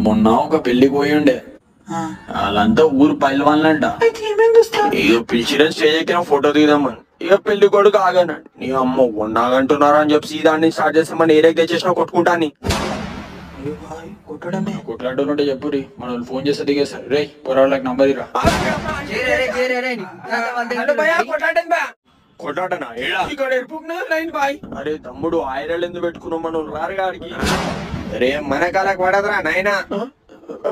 మొన్న ఒక పెళ్లికి పోయి ఉండే వాళ్ళంతా ఊరు పైలవాళ్ళంట. ఇక పిలిచిన స్టేజ్ ఎక్కిన ఫోటో దిగుదామని. ఇక పెళ్లి కొడుకు ఆగానండి. నీ అమ్మ ఉన్నాగంటున్నారా అని చెప్పి దాన్ని స్టార్ట్ చేస్తామని ఏదైతే తెచ్చేసినా కొట్టుకుంటాని. కొట్లాడుతుంటే చెప్పు రీ, మన ఫోన్ చేస్తే దిగేస్తారు. రే పొరాళ్ళకి నంబర్ ఇరా. కొట్లాటనా ఇక్కడ లైన్ బాయ్. అరే తమ్ముడు ఆయిరల్ ఎందుకు పెట్టుకున్నాం మనం రారు గారికి. రే మన కాలకు పడదురా నాయన.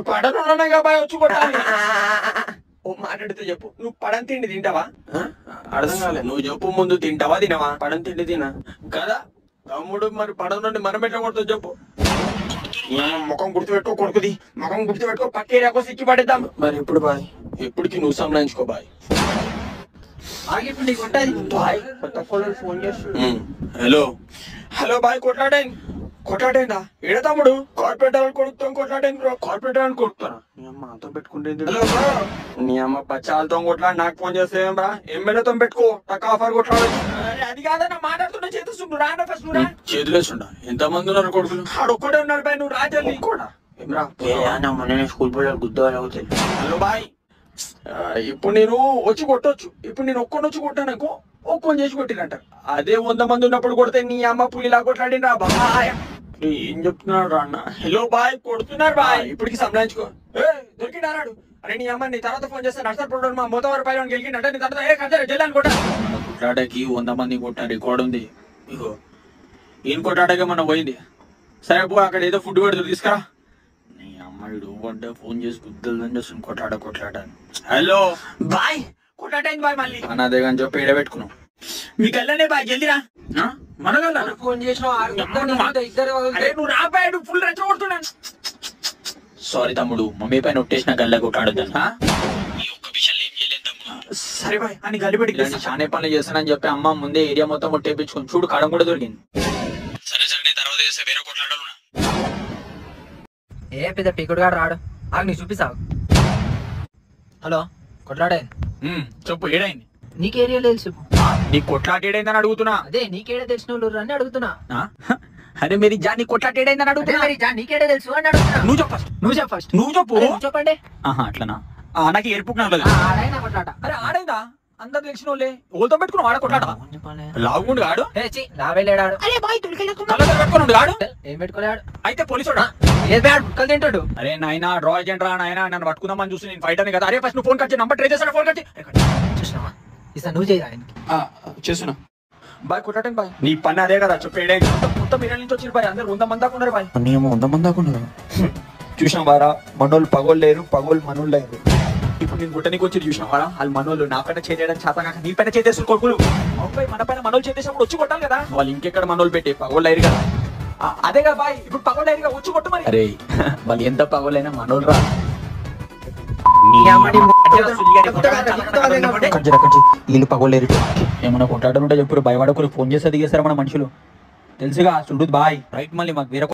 పడనున్నాగా బాయ్ వచ్చి కొట్టాలి. ఓ మాట్లాడితే చెప్పు, నువ్వు పడని తిండి తింటావా? అర్థం కాలే. నువ్వు చెప్పు ముందు తింటావా తినవా? పడని తిండి తినా కదా తమ్ముడు. మరి పడనుండి మనం ఎట్లా కొడుతుంది చెప్పు. ముఖం గుర్తుపెట్టుకో కొడుకుది, ముఖం గుర్తుపెట్టుకో పక్కేరాకో సిక్కి పడేద్దాం. మరి ఎప్పుడు బాయ్? ఎప్పటికి నువ్వు సంలాయించుకో బాయ్. ఫోన్ చేస్తాడు. హలో హలో బాయ్, కొట్లాడేందా? ఏడ తమ్ముడు? కార్పొరేట్ వాళ్ళని కొడుకుతాం కొట్లాడేంది బ్రో. కార్పొరేట్ అని కొడుతారా? నీ అమ్మ అంతా పెట్టుకుంటే నీ అమ్మ బచ్చాలతో కొట్లాడి నాకు ఫోన్ చేస్తే ఏం రా? ఎమ్మెల్యేతో పెట్టుకో టక్ ఆఫర్ కొట్లాడు. అది కాదన్నా మాట్లాడుతున్నా చేస్తుండు. రాండా ఫస్ట్ నువ్వు రా. చేతులేస్తుండా? ఎంత మంది ఉన్నారు కొడుకులు? ఆడొక్కడే ఉన్నాడు బాయ్, నువ్వు రాజల్లి కూడా. స్కూల్ పిల్లలు గుద్దాలు అవుతాయి. హలో బాయ్, ఇప్పుడు నేను వచ్చి కొట్టొచ్చు. ఇప్పుడు నేను ఒక్కొని వచ్చి కొట్టానుకో ఒక్కొని చేసి కొట్టినంటారు. అదే 100 మంది ఉన్నప్పుడు కొడితే నీ అమ్మ పులిలా కొట్లాడినా బాయ్. ఏం చెప్తున్నారు రా అన్న? హలో బాయ్, కొడుతున్నారు బాయ్. ఇప్పటికి సంభాయించుకో. దొరికినాడు. అరే నీ అమ్మ నీ తర్వాత ఫోన్ చేస్తే నర్సర్ ప్రొడక్ట్ మా మోతవారి పైన గెలికిందంటే నీ తర్వాత కట్టారు జల్లాని కొట్టారు. కొట్లాటకి 100 మంది కొట్టిన రికార్డ్ ఉంది. ఇగో ఈయన కొట్లాటకే మనం పోయింది. సరే పో, అక్కడ ఏదో ఫుడ్ పెడుతుంది తీసుకురా. నీ అమ్మాయిడు అంటే ఫోన్ చేసి గుద్దలని చేస్తుంది కొట్లాట. హలో బాయ్, కొట్లాటైంది బాయ్. మళ్ళీ అదే కానీ చెప్పి ఏడబెట్టుకున్నాం. మీకు వెళ్ళనే బాయ్, జల్దిరా. మనగల ఫోన్ చేసిన నువ్వు రాబాడు ఫుల్ రెచ్చగొడుతున్నాను. సారీ తమ్ముడు, మమ్మీ పైన ఒట్టేసిన గల్ల కొట్లాడొద్దని. ఈ ఒక్క విషయాలు ఏం చేయలేదు తమ్ముడు. సరే బాయ్ అని గలిపెట్టి చానే పనులు చేస్తానని చెప్పి అమ్మ ముందే ఏరియా మొత్తం ఒట్టేపించుకుని చూడు కడం కూడా దొరికింది. సరే నేను తర్వాత చేస్తే వేరే కొట్లాడాలి. ఏ పెద్ద టికెట్ రాడు ఆగు, నీ చూపిస్తావు. హలో కొట్లాడే చెప్పు ఏడైంది? నీకు ఏరియా తెలుసు? నీ కొట్లాట ఏడైందని అడుగుతున్నా. అదే నీకేడే తెలిసిన వాళ్ళు అని అడుగుతున్నా. అరే మీరు జా నీ కొట్లాట ఏడైందని అడుగుతున్నా. నీకేడే తెలుసు అని అడుగుతున్నా. నువ్వు చెప్పు ఫస్ట్. నువ్వు చెప్పు. చెప్పండి. అట్లనా? నాకు ఏర్పుకున్నా. ఆడైనా కొట్లాట. అరే ఆడైందా? అందరు తెలిసిన వాళ్ళే ఓల్తో పెట్టుకున్నావు ఆడ కొట్లాట. లాగుండు గాడు లావేలేడాడు. పెట్టుకున్నాడు గాడు. ఏం పెట్టుకోలేడు? అయితే పోలీసు బుక్కలు తింటాడు. అరే నాయన డ్రా ఏజెంట్ రా నాయన, నన్ను పట్టుకుందామని చూసి నేను ఫైట్ అని కదా. అరే ఫస్ట్ నువ్వు ఫోన్ కచ్చి నంబర్ ట్రై చేస్తాను. ఫోన్ కచ్చి చూసినావా? ఇస్తా నువ్వు చేయి చేస్తున్నా బాయ్. కొట్టాటం బాయ్, నీ పని అదే కదా. చెప్పేడే మొత్తం మీర నుంచి వచ్చి బాయ్. అందరు 100 మంది దాకా ఉన్నారు బాయ్. 100 మంది దాకా ఉన్నారు. చూసినాం బారా, మనోళ్ళు పగోళ్ళు లేరు, పగోళ్ళు మనోళ్ళు లేరు. ఇప్పుడు నేను గుట్టనికి వచ్చి చూసినాం వారా, వాళ్ళు మనోళ్ళు నా పైన చేయడం చేత కాక నీ పైన చేసేస్తారు కొడుకులు. అబ్బాయి మన పైన మనోళ్ళు చేసేసినప్పుడు వచ్చి కొట్టాలి కదా. వాళ్ళు ఇంకెక్కడ మనోళ్ళు పెట్టి పగోళ్ళు అయ్యారు కదా. అదేగా బాయ్, ఇప్పుడు పగోళ్ళు అయ్యారుగా వచ్చి కొట్టు మరి. అరే వాళ్ళు ఎంత పగోళ్ళైనా మనోళ్ళు రా. వీళ్ళు పగోలేరు. ఏమన్నా కొట్లాడుంటే చెప్పు, భయపడకూరు. ఫోన్ చేస్తే దిగేస్తారా మన మనుషులు. తెలుసుగా చూడు బాయ్. రైట్ మళ్ళీ మాకు వేరే